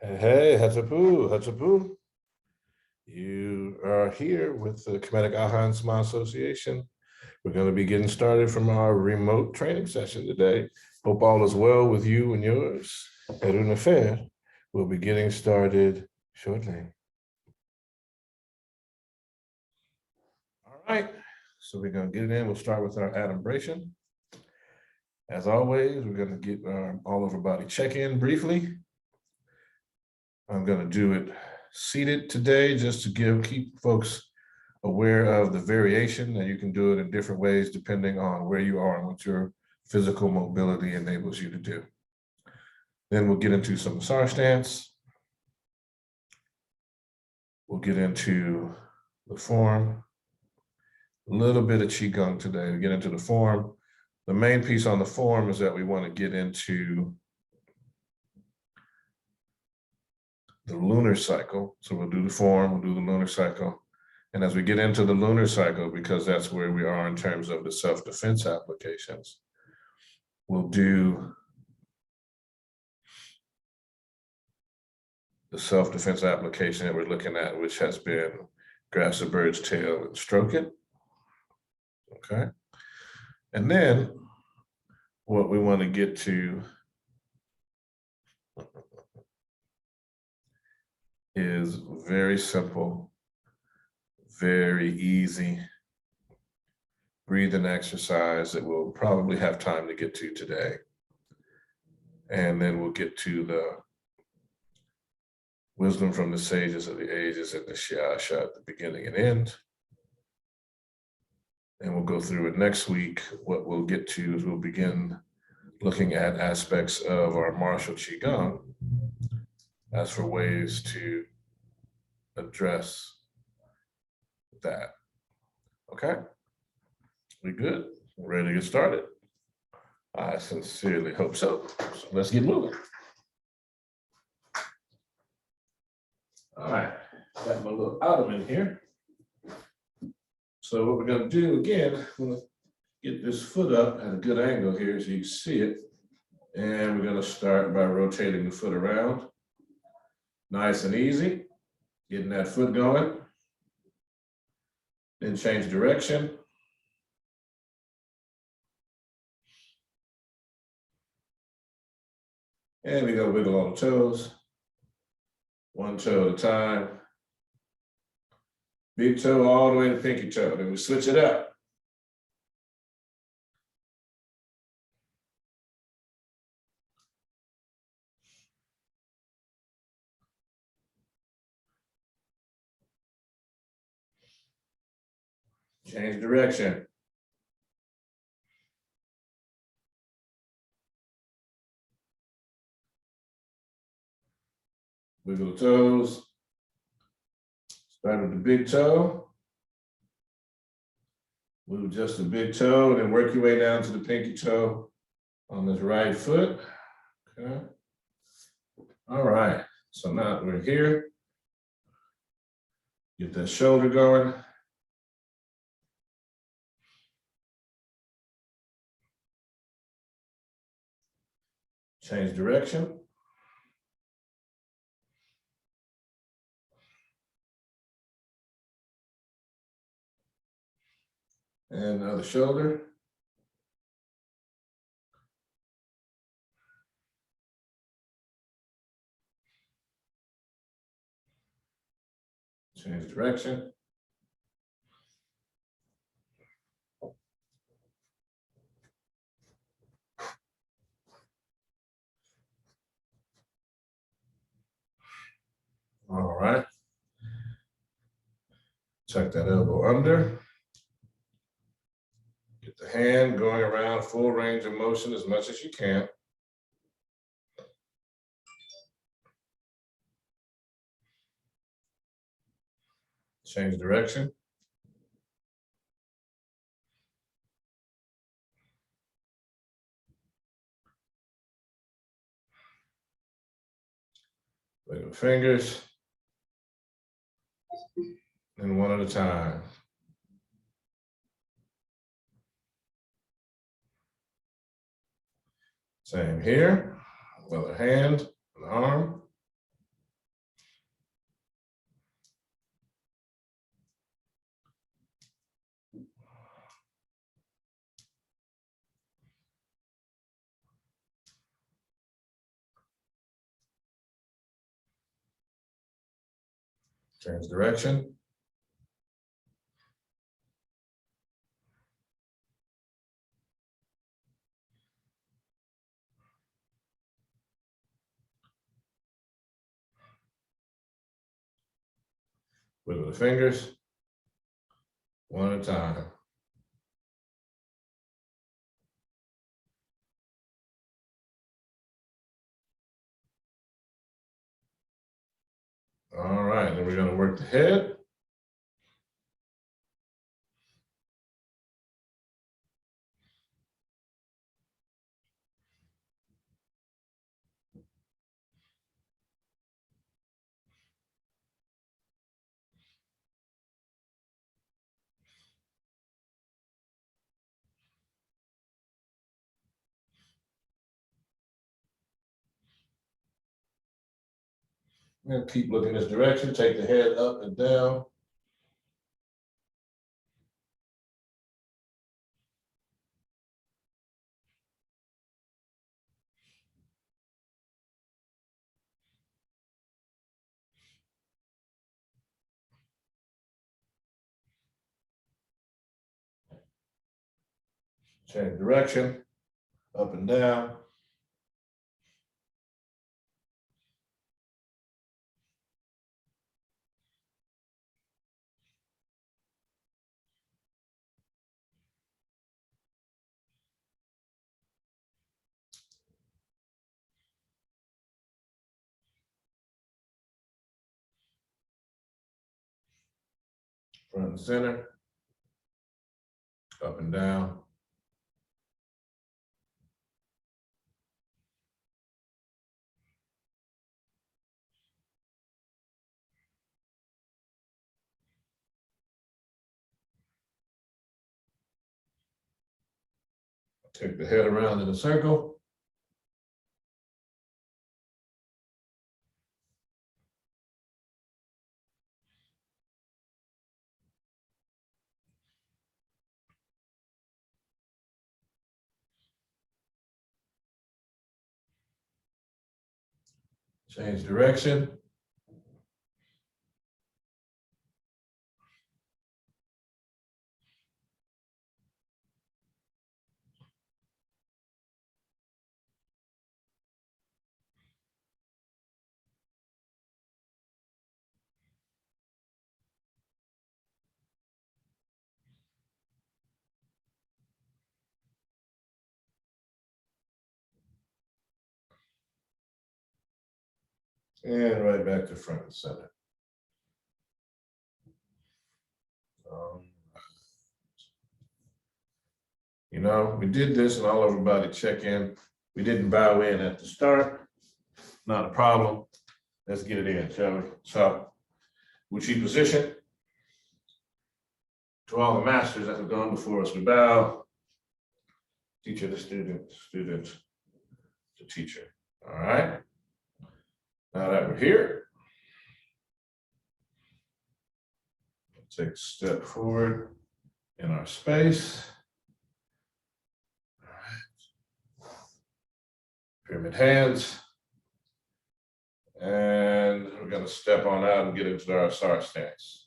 Hey, Hatsapu, Hatsapu. You are here with the Kemetic Aha and Sama Association. We're going to be getting started from our remote training session today. Hope all is well with you and yours. Eruna Fair. We'll be getting started shortly. All right, so we're going to get it in. We'll start with our adumbration. As always, we're going to get all over body check-in briefly. I'm going to do it seated today just to keep folks aware of the variation, and you can do it in different ways depending on where you are and what your physical mobility enables you to do. Then we'll get into some Asar Stance. We'll get into the form, a little bit of Qigong today. We get into the form. The main piece on the form is that we want to get into the lunar cycle. So we'll do the form, we'll do the lunar cycle. And as we get into the lunar cycle, because that's where we are in terms of the self-defense applications, we'll do the self-defense application that we're looking at, which has been grasp the bird's tail and stroke it. Okay. And then what we want to get to is very simple, very easy breathing exercise that we'll probably have time to get to today. And then we'll get to the wisdom from the sages of the ages and the Shiasha at the beginning and end. And we'll go through it next week. What we'll get to is we'll begin looking at aspects of our martial Qigong as for ways to address that. Okay, we good? We're ready to get started? I sincerely hope so. So let's get moving. All right, got my little ottoman here. So what we're going to do again, I'm going to get this foot up at a good angle here so you can see it. And we're going to start by rotating the foot around. Nice and easy, getting that foot going. Then change direction. And we go wiggle all the toes. One toe at a time. Big toe all the way to pinky toe. Then we switch it up. Change direction. Wiggle the toes. Start with the big toe. Move just the big toe, then work your way down to the pinky toe on this right foot. Okay. All right. So now we're here. Get that shoulder going. Change direction. And other shoulder. Change direction. All right. Tuck that elbow under. Get the hand going around full range of motion as much as you can. Change direction. Wiggle fingers. And one at a time. Same here. Other hand, an arm. Change direction. Wiggle the fingers, one at a time. All right, then we're going to work the head. And keep looking this direction, take the head up and down. Change direction, up and down. Front and center, up and down. Take the head around in a circle. Change direction. And right back to front and center. You know, we did this and all everybody check in. We didn't bow in at the start. Not a problem. Let's get it in, shall we? So, Wuchi position. To all the masters that have gone before us, we bow. Teacher to student, student to teacher. All right. Now that we're here, take a step forward in our space. All right. Pyramid hands. And we're going to step on out and get into our Asar Stance.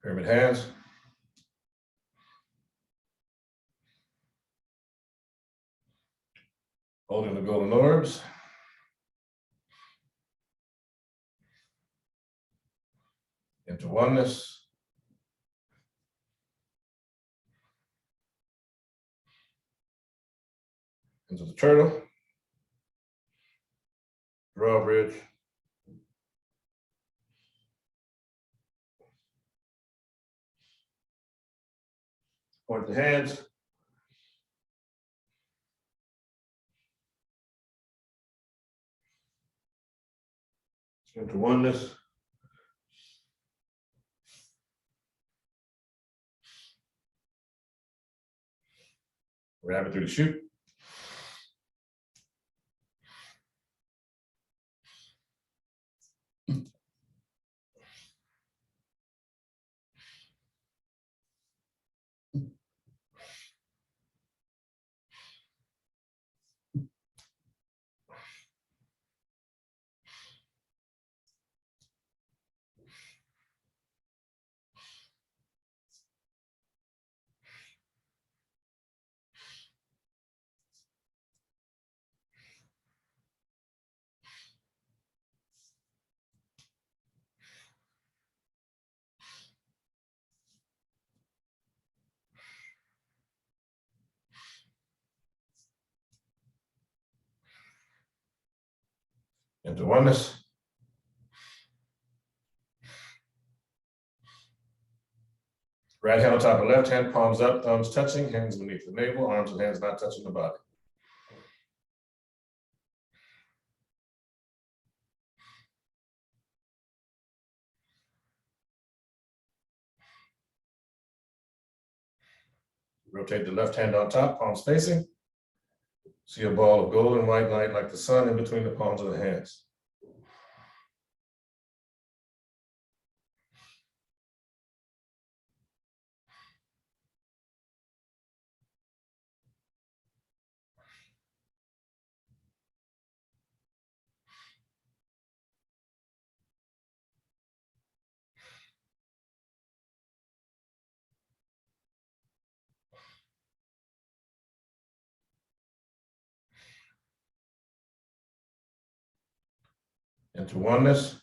Pyramid hands. Holding the golden orbs. Into oneness. Into the turtle. Drawbridge. Point the hands. Into oneness. Rabbit through the chute. Into oneness. Right hand on top of left hand, palms up, thumbs touching, hands beneath the navel, arms and hands not touching the body. Rotate the left hand on top, palms facing. See a ball of golden white light like the sun in between the palms of the hands. Into oneness.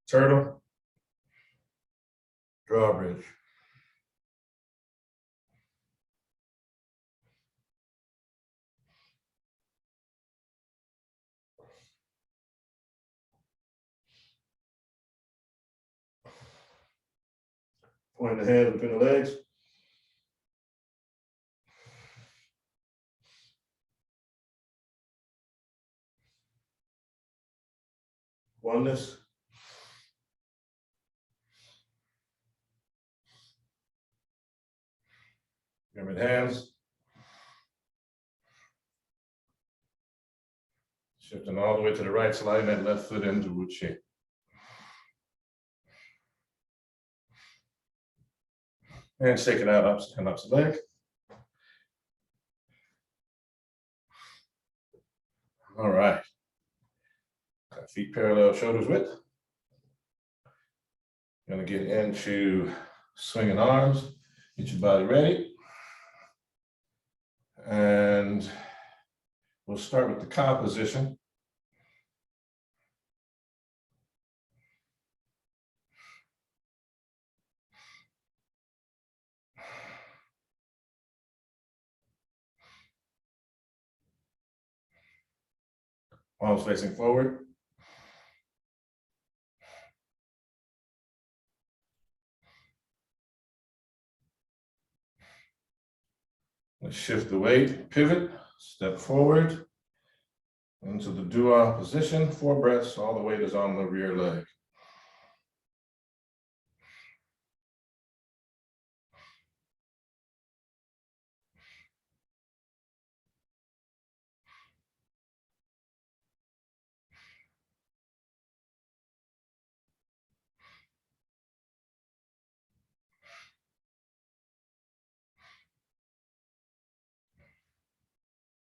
Turtle. Drawbridge. Point the hands between the legs. Oneness. Pyramid hands. Shifting all the way to the right, sliding that left foot into root shape. And shake it out, up, stand up the leg. All right. Feet parallel, shoulders width. Gonna get into swinging arms. Get your body ready. And we'll start with the cow position. Palms facing forward. Let's shift the weight, pivot, step forward into the dua position. 4 breaths, all the weight is on the rear leg.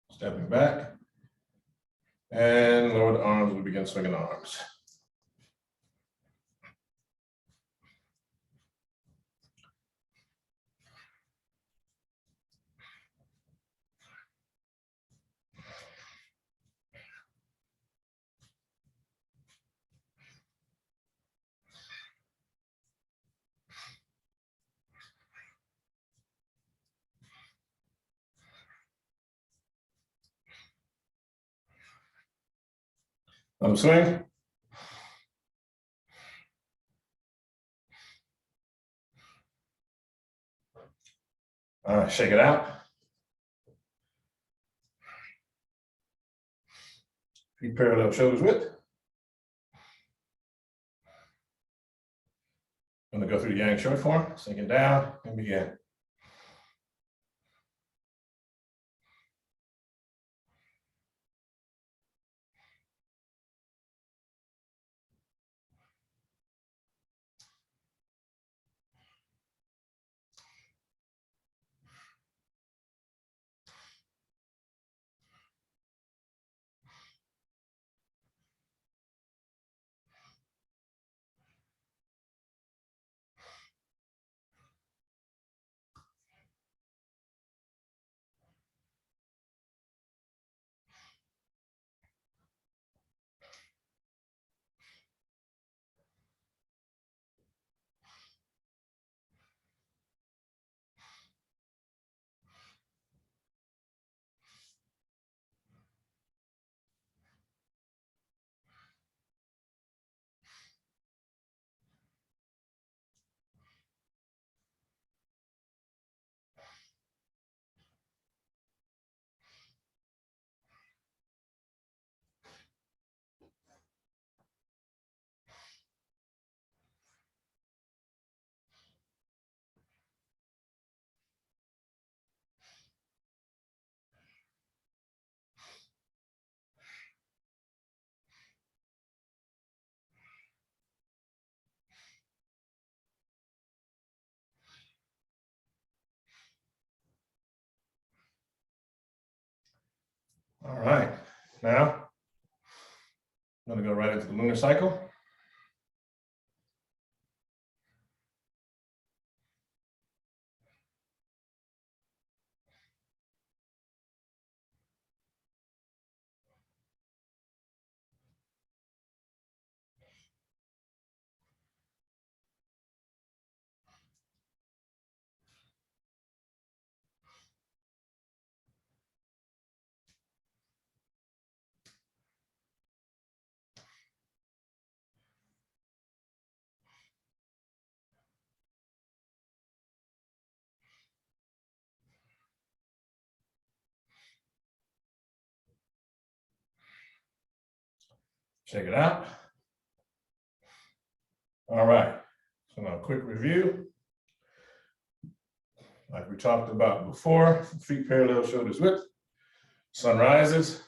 Stepping back And lower the arms, we begin swinging the arms. Swing. All right, shake it out. Feet parallel, shoulders width. I'm gonna go through the yang short form, sink it down and begin. All right, now I'm gonna go right into the lunar cycle. Check it out. All right, so now a quick review. Like we talked about before, feet parallel, shoulders width. Sun rises,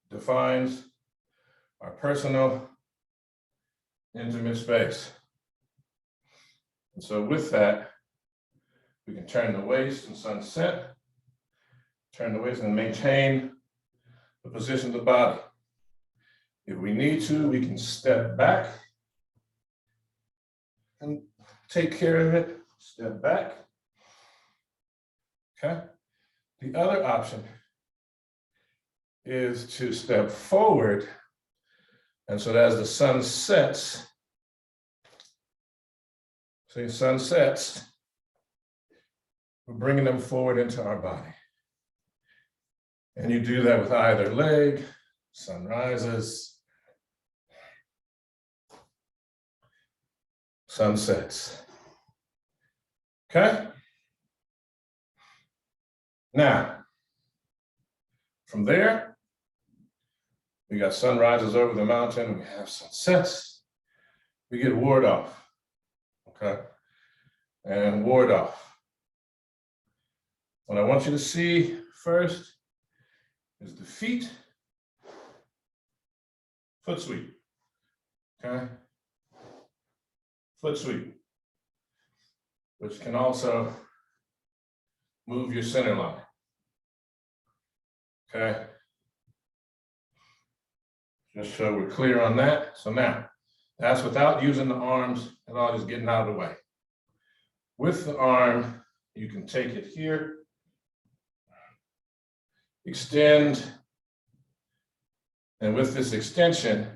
defines our personal, intimate space. And so with that, we can turn the waist and sunset, turn the waist and maintain the position of the body. If we need to, we can step back and take care of it, step back, okay? The other option is to step forward, and so as the sun sets, see, sun sets, we're bringing them forward into our body. And you do that with either leg, sun rises, sun sets. Okay? Now, from there, we got sun rises over the mountain, we have sunsets, we get ward off, okay? And ward off. What I want you to see first is the feet, foot sweep, okay? Foot sweep, which can also move your center line, okay? Just so we're clear on that. So now, that's without using the arms at all, just getting out of the way. With the arm, you can take it here, extend, and with this extension,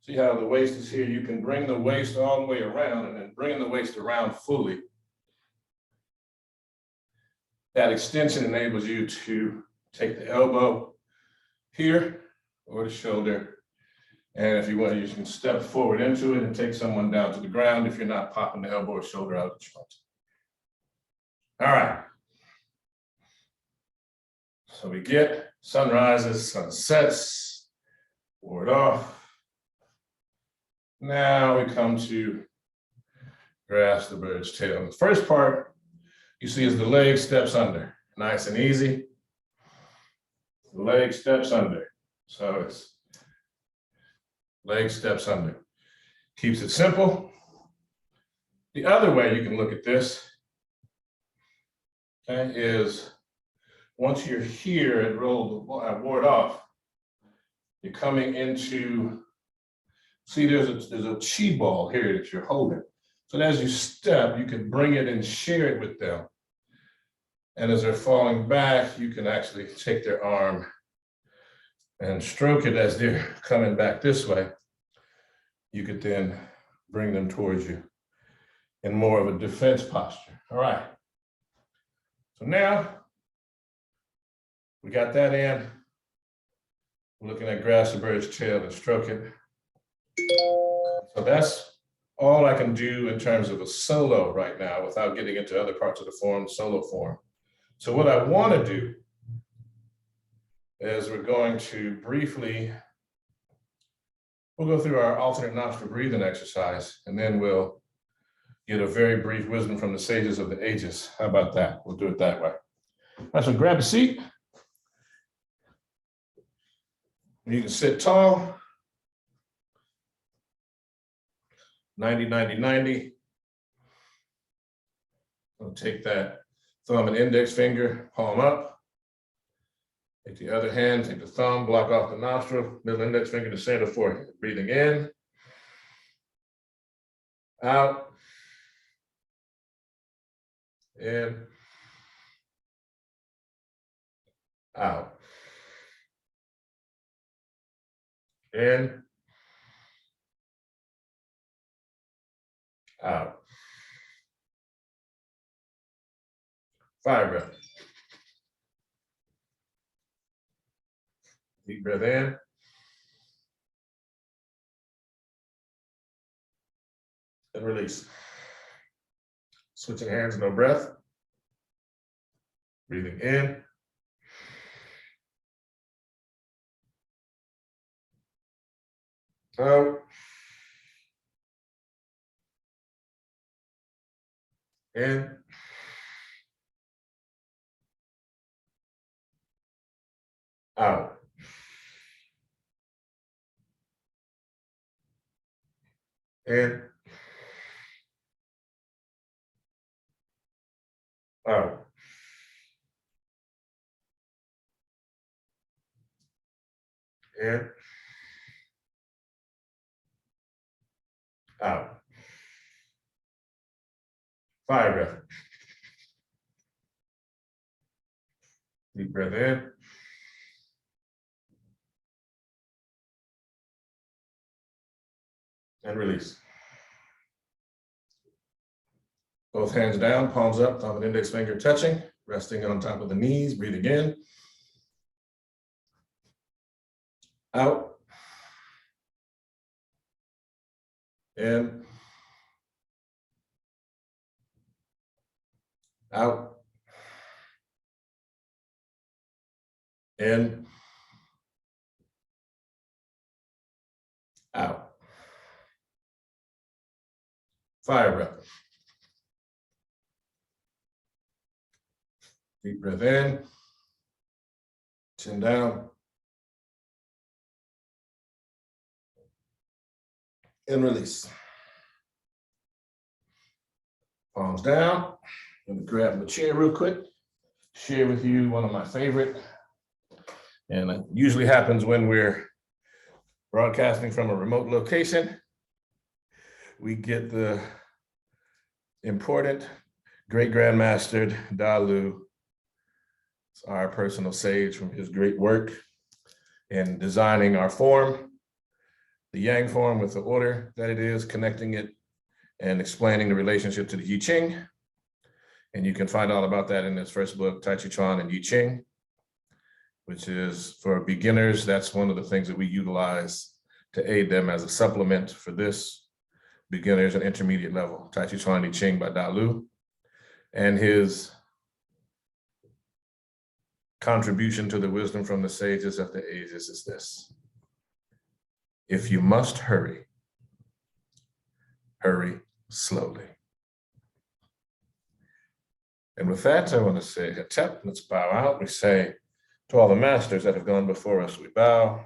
see how the waist is here? You can bring the waist all the way around, and then bringing the waist around fully. That extension enables you to take the elbow here or the shoulder. And if you want, you can step forward into it and take someone down to the ground if you're not popping the elbow or shoulder out of the joint. All right. So we get sun rises, sun sets, ward off. Now we come to grasp the bird's tail. The first part you see is the leg steps under, nice and easy. The leg steps under. So it's leg steps under. Keeps it simple. The other way you can look at this, okay, is once you're here and roll the ward off, you're coming into, see there's a chi ball here that you're holding. So as you step, you can bring it and share it with them. And as they're falling back, you can actually take their arm and stroke it as they're coming back this way. You could then bring them towards you in more of a defense posture. All right. So now we got that in. We're looking at grasp the bird's tail and stroke it. So that's all I can do in terms of a solo right now without getting into other parts of the form, solo form. So what I want to do is we're going to briefly, we'll go through our alternate nostril breathing exercise, and then we'll get a very brief wisdom from the sages of the ages. How about that? We'll do it that way. All right, so grab a seat. You can sit tall. 90, 90, 90. I'll take that thumb and index finger, palm up. Take the other hand, take the thumb, block off the nostril, middle index finger to center forehead. Breathing in, out, in, out, in, out. 5 breaths. Deep breath in. And release. Switching hands, no breath. Breathing in. Out. In. Out. In. Out. In. Out. 5 breaths. Deep breath in. And release. Both hands down, palms up, thumb and index finger touching, resting on top of the knees, breathing in. Out. In. Out. In. Out. 5 breaths. Deep breath in. Chin down. And release. Palms down. I'm gonna grab my chair real quick. Share with you one of my favorite. And it usually happens when we're broadcasting from a remote location. We get the important great grandmastered Dalu, our personal sage from his great work in designing our form, the Yang form with the order that it is, connecting it and explaining the relationship to the I Ching. And you can find all about that in this first book, Tai Chi Chuan and I Ching, which is for beginners. That's one of the things that we utilize to aid them as a supplement for this beginners and intermediate level, Tai Chi Chuan I Ching by Dalu. And his contribution to the wisdom from the sages of the ages is this: if you must hurry, hurry slowly. And with that, I want to say Hetep, let's bow out. We say to all the masters that have gone before us, we bow.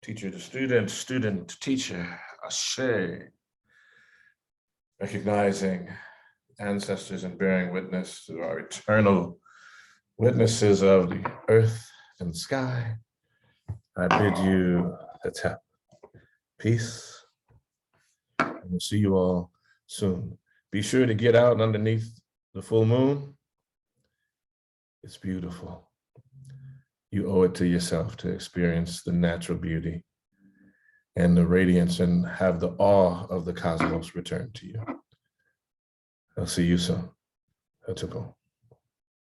Teacher to student, student to teacher, Ashe. Recognizing ancestors and bearing witness to our eternal witnesses of the earth and sky, I bid you Hetep. Peace. And we'll see you all soon. Be sure to get out underneath the full moon. It's beautiful. You owe it to yourself to experience the natural beauty and the radiance and have the awe of the cosmos return to you. I'll see you soon. Hetep.